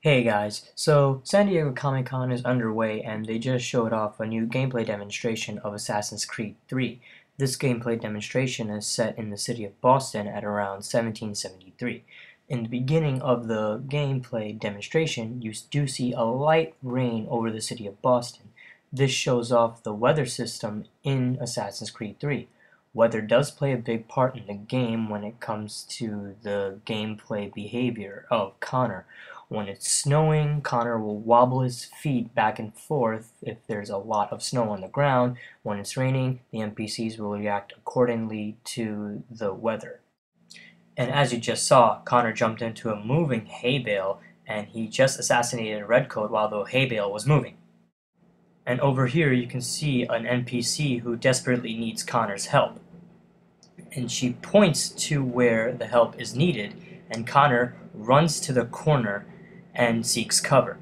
Hey guys, so San Diego Comic-Con is underway and they just showed off a new gameplay demonstration of Assassin's Creed 3. This gameplay demonstration is set in the city of Boston at around 1773. In the beginning of the gameplay demonstration, you do see a light rain over the city of Boston. This shows off the weather system in Assassin's Creed 3. Weather does play a big part in the game when it comes to the gameplay behavior of Connor. When it's snowing, Connor will wobble his feet back and forth if there's a lot of snow on the ground. When it's raining, the NPCs will react accordingly to the weather. And as you just saw, Connor jumped into a moving hay bale and he just assassinated a redcoat while the hay bale was moving. And over here you can see an NPC who desperately needs Connor's help. And she points to where the help is needed, and Connor runs to the corner and seeks cover.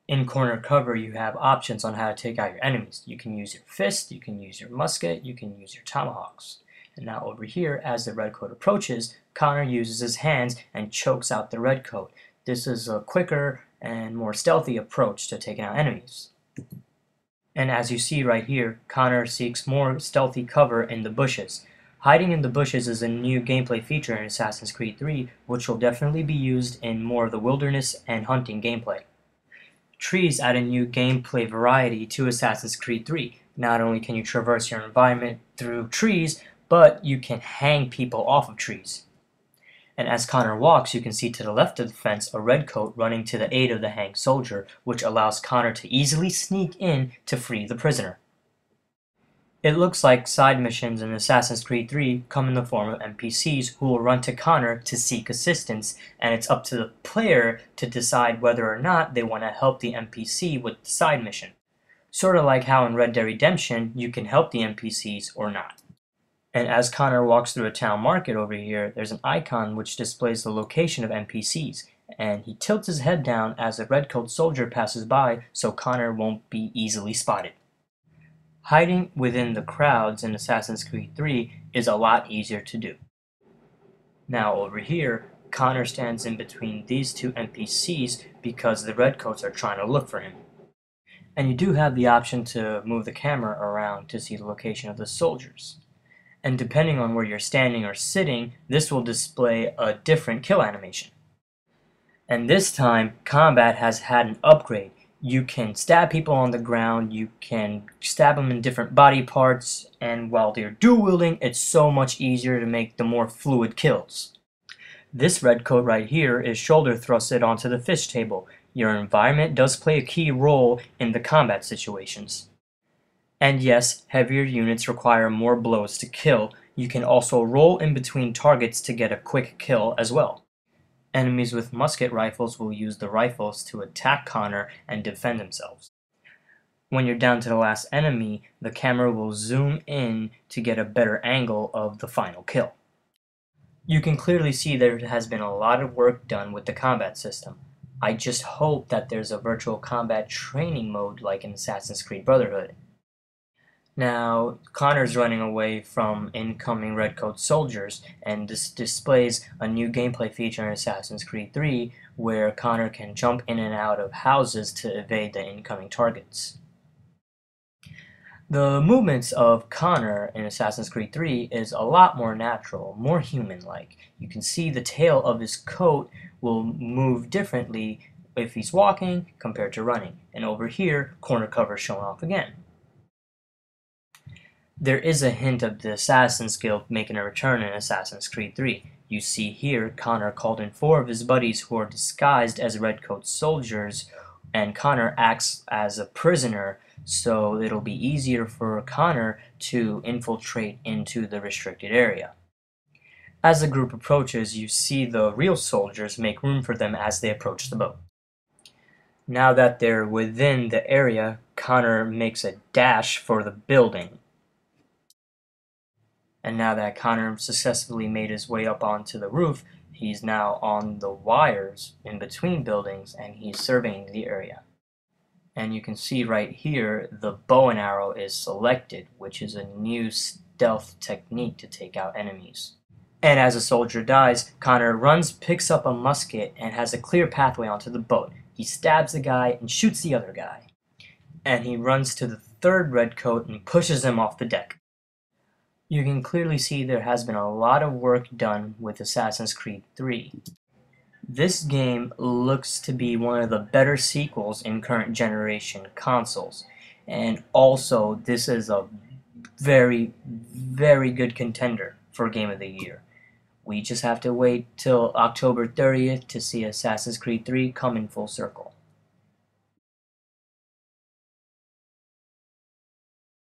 In corner cover, you have options on how to take out your enemies. You can use your fist, you can use your musket, you can use your tomahawks. And now over here, as the redcoat approaches, Connor uses his hands and chokes out the redcoat. This is a quicker and more stealthy approach to taking out enemies. And as you see right here, Connor seeks more stealthy cover in the bushes. Hiding in the bushes is a new gameplay feature in Assassin's Creed 3, which will definitely be used in more of the wilderness and hunting gameplay. Trees add a new gameplay variety to Assassin's Creed 3. Not only can you traverse your environment through trees, but you can hang people off of trees. And as Connor walks, you can see to the left of the fence a redcoat running to the aid of the hanged soldier, which allows Connor to easily sneak in to free the prisoner. It looks like side missions in Assassin's Creed 3 come in the form of NPCs who will run to Connor to seek assistance, and it's up to the player to decide whether or not they want to help the NPC with the side mission. Sort of like how in Red Dead Redemption, you can help the NPCs or not. And as Connor walks through a town market over here, there's an icon which displays the location of NPCs, and he tilts his head down as a redcoat soldier passes by so Connor won't be easily spotted. Hiding within the crowds in Assassin's Creed 3 is a lot easier to do. Now over here, Connor stands in between these two NPCs because the redcoats are trying to look for him. And you do have the option to move the camera around to see the location of the soldiers. And depending on where you're standing or sitting, this will display a different kill animation. And this time, combat has had an upgrade. You can stab people on the ground, you can stab them in different body parts, and while they're dual wielding, it's so much easier to make the more fluid kills. This redcoat right here is shoulder thrusted onto the fish table. Your environment does play a key role in the combat situations. And yes, heavier units require more blows to kill. You can also roll in between targets to get a quick kill as well. Enemies with musket rifles will use the rifles to attack Connor and defend themselves. When you're down to the last enemy, the camera will zoom in to get a better angle of the final kill. You can clearly see there has been a lot of work done with the combat system. I just hope that there's a virtual combat training mode like in Assassin's Creed Brotherhood. Now, Connor's running away from incoming redcoat soldiers, and this displays a new gameplay feature in Assassin's Creed 3 where Connor can jump in and out of houses to evade the incoming targets. The movements of Connor in Assassin's Creed 3 is a lot more natural, more human-like. You can see the tail of his coat will move differently if he's walking compared to running. And over here, corner cover is shown off again. There is a hint of the Assassin's Guild making a return in Assassin's Creed 3. You see here, Connor called in 4 of his buddies who are disguised as redcoat soldiers, and Connor acts as a prisoner, so it'll be easier for Connor to infiltrate into the restricted area. As the group approaches, you see the real soldiers make room for them as they approach the boat. Now that they're within the area, Connor makes a dash for the building. And now that Connor successfully made his way up onto the roof, he's now on the wires in between buildings and he's surveying the area. And you can see right here the bow and arrow is selected, which is a new stealth technique to take out enemies. And as a soldier dies, Connor runs, picks up a musket, and has a clear pathway onto the boat. He stabs the guy and shoots the other guy. And he runs to the third redcoat and pushes him off the deck. You can clearly see there has been a lot of work done with Assassin's Creed 3. This game looks to be one of the better sequels in current generation consoles. And also, this is a very, very good contender for Game of the Year. We just have to wait till October 30th to see Assassin's Creed 3 come in full circle.